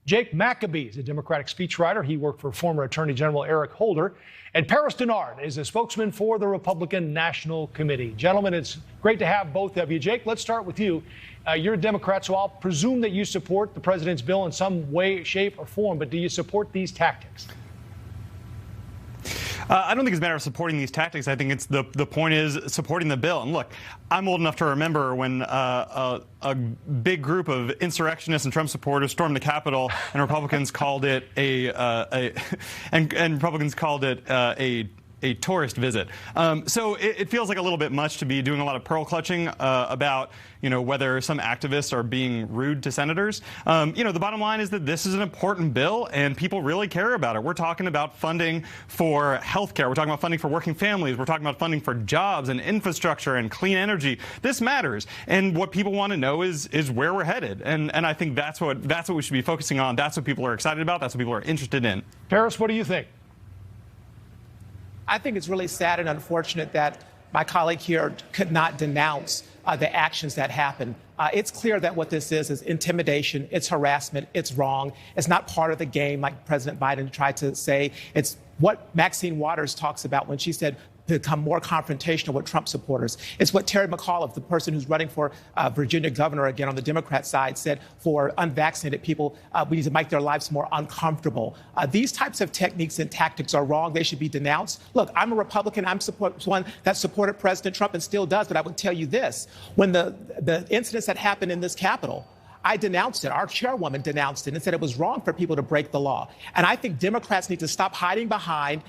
Jake Maccabee is a Democratic speechwriter. He worked for former Attorney General Eric Holder. And Paris Dennard is a spokesman for the Republican National Committee. Gentlemen, it's great to have both of you. Jake, let's start with you. You're a Democrat, so I'll presume that you support the president's bill in some way, shape, or form. But do you support these tactics? I don't think it's a matter of supporting these tactics. I think it's the point is supporting the bill. And look, I'm old enough to remember when a big group of insurrectionists and Trump supporters stormed the Capitol, and Republicans called it a tourist visit. So it feels like a little bit much to be doing a lot of pearl clutching about, whether some activists are being rude to senators. The bottom line is that this is an important bill and people really care about it. We're talking about funding for health care. We're talking about funding for working families. We're talking about funding for jobs and infrastructure and clean energy. This matters. And what people want to know is where we're headed. And I think that's what we should be focusing on. That's what people are excited about. That's what people are interested in. Paris, what do you think? I think it's really sad and unfortunate that my colleague here could not denounce the actions that happened. It's clear that what this is intimidation, it's harassment, it's wrong. It's not part of the game like President Biden tried to say. It's what Maxine Waters talks about when she said become more confrontational with Trump supporters. It's what Terry McAuliffe, the person who's running for Virginia governor again on the Democrat side, said for unvaccinated people, we need to make their lives more uncomfortable. These types of techniques and tactics are wrong. They should be denounced. Look, I'm a Republican. I'm one that supported President Trump and still does. But I would tell you this, when the incidents that happened in this Capitol, I denounced it. Our chairwoman denounced it and said it was wrong for people to break the law. And I think Democrats need to stop hiding behind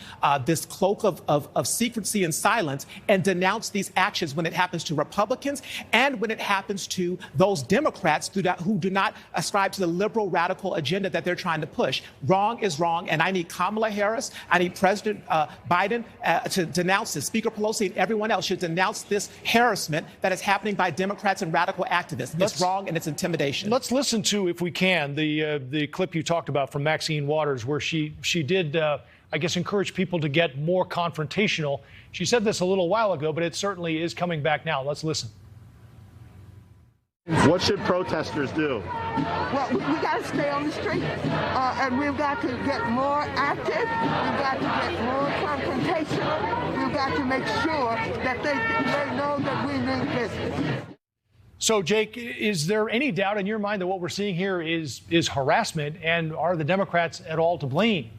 this cloak of secrecy and silence and denounce these actions when it happens to Republicans and when it happens to those Democrats who do not ascribe to the liberal radical agenda that they're trying to push. Wrong is wrong. And I need Kamala Harris, I need President Biden to denounce this. Speaker Pelosi and everyone else should denounce this harassment that is happening by Democrats and radical activists. It's wrong and it's intimidation. Let's listen to, if we can, the clip you talked about from Maxine Waters, where she did, I guess, encourage people to get more confrontational. She said this a little while ago, but it certainly is coming back now. Let's listen. What should protesters do? Well, we got to stay on the street, and we've got to get more active. We've got to get more confrontational. We've got to make sure that they know that we mean business. So, Jake, is there any doubt in your mind that what we're seeing here is harassment, and are the Democrats at all to blame?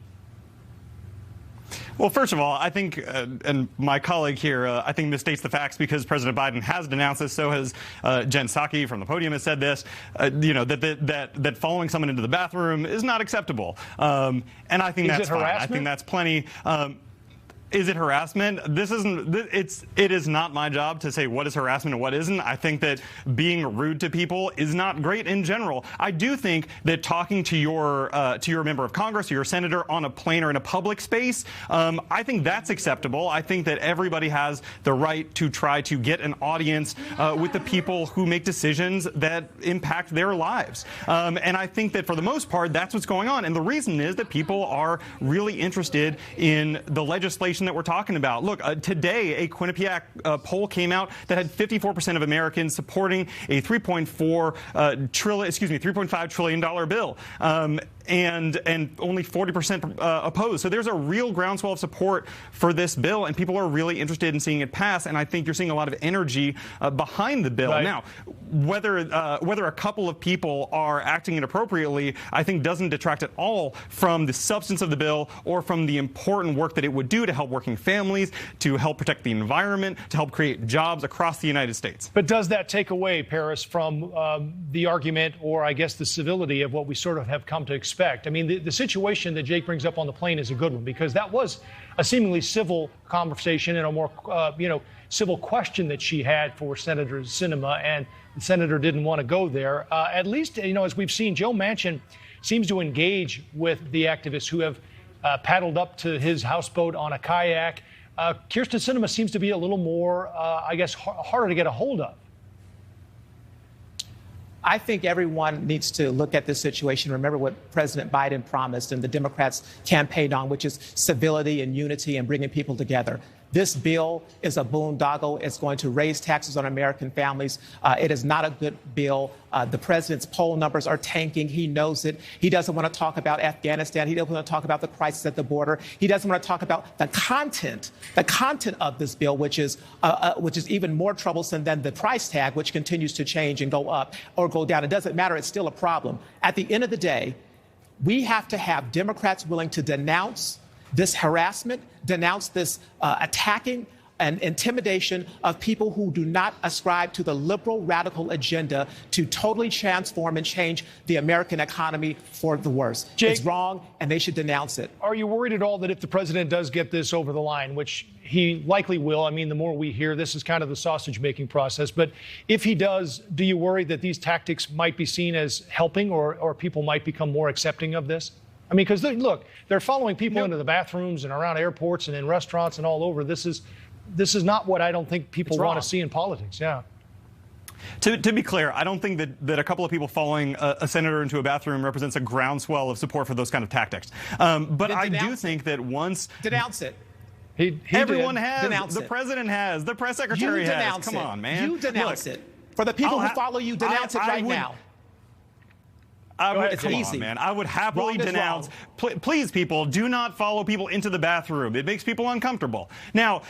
Well, first of all, I think, and my colleague here, I think misstates the facts because President Biden has denounced this. So has Jen Psaki from the podium has said this. That following someone into the bathroom is not acceptable, and I think that's fine. I think that's plenty. Is it harassment? It is not my job to say what is harassment and what isn't. I think that being rude to people is not great in general. I do think that talking to your member of Congress or your senator on a plane or in a public space, I think that's acceptable. I think that everybody has the right to try to get an audience with the people who make decisions that impact their lives. And I think that for the most part, that's what's going on. And the reason is that people are really interested in the legislation that we're talking about. Look, today a Quinnipiac poll came out that had 54% of Americans supporting a $3.5 trillion bill. And only 40% opposed. So there's a real groundswell of support for this bill, and people are really interested in seeing it pass. And I think you're seeing a lot of energy behind the bill. Right. Now, whether a couple of people are acting inappropriately, I think doesn't detract at all from the substance of the bill or from the important work that it would do to help working families, to help protect the environment, to help create jobs across the United States. But does that take away, Paris, from the argument or I guess the civility of what we sort of have come to expect? I mean, the situation that Jake brings up on the plane is a good one because that was a seemingly civil conversation and a more, civil question that she had for Senator Sinema, and the senator didn't want to go there. At least, as we've seen, Joe Manchin seems to engage with the activists who have paddled up to his houseboat on a kayak. Kyrsten Sinema seems to be a little more, harder to get a hold of. I think everyone needs to look at this situation, remember what President Biden promised and the Democrats campaigned on, which is civility and unity and bringing people together. This bill is a boondoggle. It's going to raise taxes on American families. It is not a good bill. The president's poll numbers are tanking. He knows it. He doesn't want to talk about Afghanistan. He doesn't want to talk about the crisis at the border. He doesn't want to talk about the content of this bill, which is even more troublesome than the price tag, which continues to change and go up or go down. It doesn't matter. It's still a problem. At the end of the day, we have to have Democrats willing to denounce this harassment, denounce this attacking and intimidation of people who do not ascribe to the liberal radical agenda to totally transform and change the American economy for the worse. Jake, it's wrong, and they should denounce it. Are you worried at all that if the president does get this over the line, which he likely will, I mean, the more we hear, this is kind of the sausage-making process, but if he does, do you worry that these tactics might be seen as helping or people might become more accepting of this? I mean, because look, they're following people into the bathrooms and around airports and in restaurants and all over. This is not what I don't think people want to see in politics. Yeah. To be clear, I don't think that a couple of people following a senator into a bathroom represents a groundswell of support for those kind of tactics. But I do think that once denounce it. Everyone has. Denounce the president has. The press secretary has. Come on, man. You denounce it. For the people who follow you, denounce it right now. Come on, man. I would happily denounce. Please, people, do not follow people into the bathroom. It makes people uncomfortable. Now,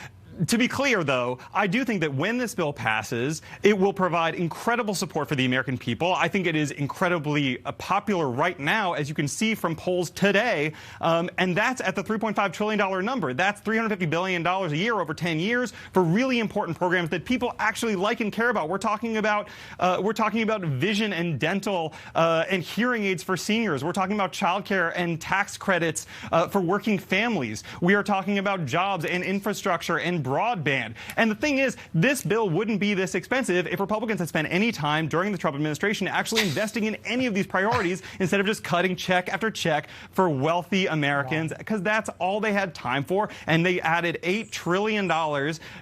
to be clear, though, I do think that when this bill passes, it will provide incredible support for the American people. I think it is incredibly popular right now, as you can see from polls today. And that's at the $3.5 trillion number. That's $350 billion a year over 10 years for really important programs that people actually like and care about. We're talking about vision and dental and hearing aids for seniors. We're talking about childcare and tax credits for working families. We are talking about jobs and infrastructure and broadband. And the thing is, this bill wouldn't be this expensive if Republicans had spent any time during the Trump administration actually investing in any of these priorities instead of just cutting check after check for wealthy Americans, because that's all they had time for. And they added $8 trillion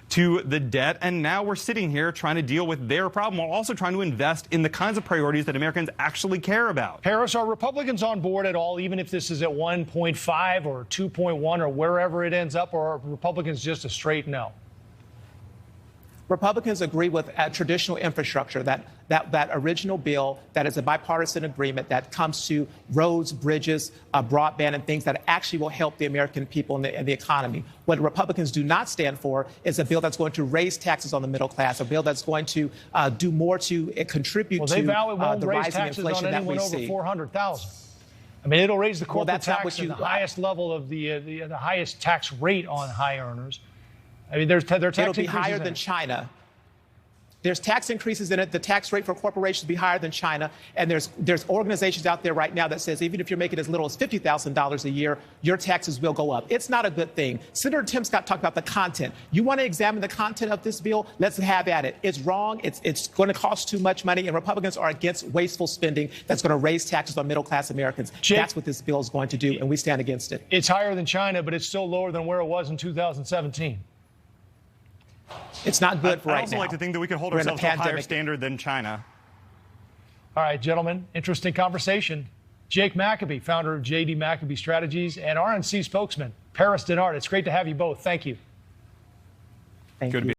to the debt. And now we're sitting here trying to deal with their problem while also trying to invest in the kinds of priorities that Americans actually care about. Harris, are Republicans on board at all, even if this is at 1.5 or 2.1 or wherever it ends up, or are Republicans just a straight no? Republicans agree with traditional infrastructure, that original bill that is a bipartisan agreement that comes to roads, bridges, broadband, and things that actually will help the American people and the economy. What Republicans do not stand for is a bill that's going to raise taxes on the middle class, a bill that's going to do more to contribute to the rising inflation that we see. Over 400,000. I mean, it'll raise the corporate tax to the highest level of the highest tax rate on high earners. I mean, it'll be higher than China. There's tax increases in it. The tax rate for corporations will be higher than China. And there's organizations out there right now that says even if you're making as little as $50,000 a year, your taxes will go up. It's not a good thing. Senator Tim Scott talked about the content. You want to examine the content of this bill? Let's have at it. It's wrong. It's going to cost too much money. And Republicans are against wasteful spending that's going to raise taxes on middle-class Americans. Jake, that's what this bill is going to do, and we stand against it. It's higher than China, but it's still lower than where it was in 2017. It's not good for right now. I also like to think that we can hold ourselves to a higher standard than China. All right, gentlemen, interesting conversation. Jake McAbee, founder of J.D. McAbee Strategies, and RNC spokesman, Paris Dennard. It's great to have you both. Thank you. Thank you.